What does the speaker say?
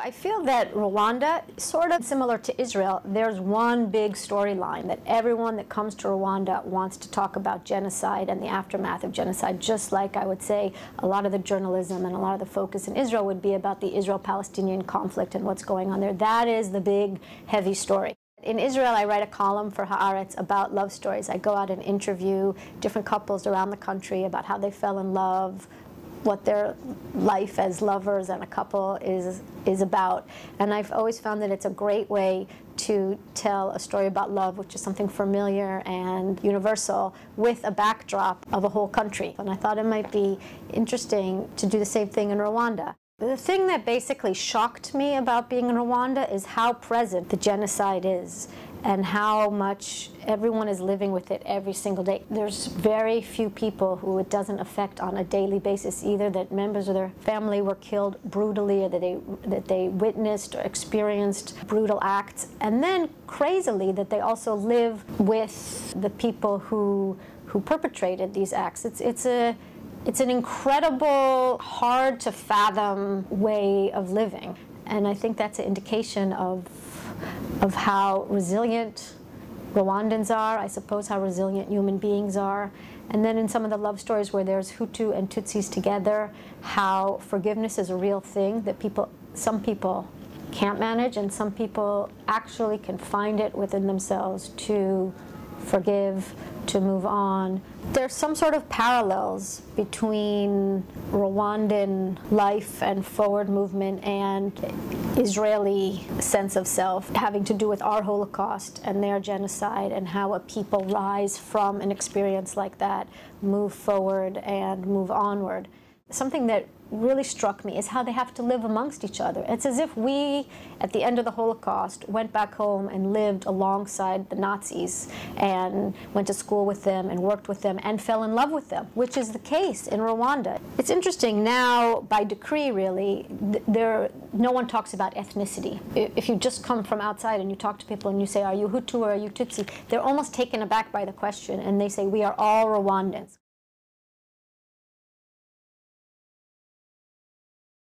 I feel that Rwanda, sort of similar to Israel, there's one big storyline that everyone that comes to Rwanda wants to talk about genocide and the aftermath of genocide, just like I would say a lot of the journalism and a lot of the focus in Israel would be about the Israel-Palestinian conflict and what's going on there. That is the big, heavy story. In Israel, I write a column for Haaretz about love stories. I go out and interview different couples around the country about how they fell in love, what their life as lovers and a couple is about. And I've always found that it's a great way to tell a story about love, which is something familiar and universal, with a backdrop of a whole country. And I thought it might be interesting to do the same thing in Rwanda. The thing that basically shocked me about being in Rwanda is how present the genocide is and how much everyone is living with it every single day. There's very few people who it doesn't affect on a daily basis, either that members of their family were killed brutally or that they witnessed or experienced brutal acts, and then crazily that they also live with the people who perpetrated these acts. It's an incredible, hard to fathom way of living. And I think that's an indication of how resilient Rwandans are, I suppose how resilient human beings are. And then in some of the love stories where there's Hutu and Tutsis together, how forgiveness is a real thing that some people can't manage, and some people actually can find it within themselves to forgive, to move on. There's some sort of parallels between Rwandan life and forward movement and Israeli sense of self, having to do with our Holocaust and their genocide, and how a people rise from an experience like that, move forward and move onward. Something that really struck me is how they have to live amongst each other. It's as if we, at the end of the Holocaust, went back home and lived alongside the Nazis and went to school with them and worked with them and fell in love with them, which is the case in Rwanda. It's interesting now, by decree really, no one talks about ethnicity. If you just come from outside and you talk to people and you say, are you Hutu or are you Tutsi, they're almost taken aback by the question, and they say, we are all Rwandans.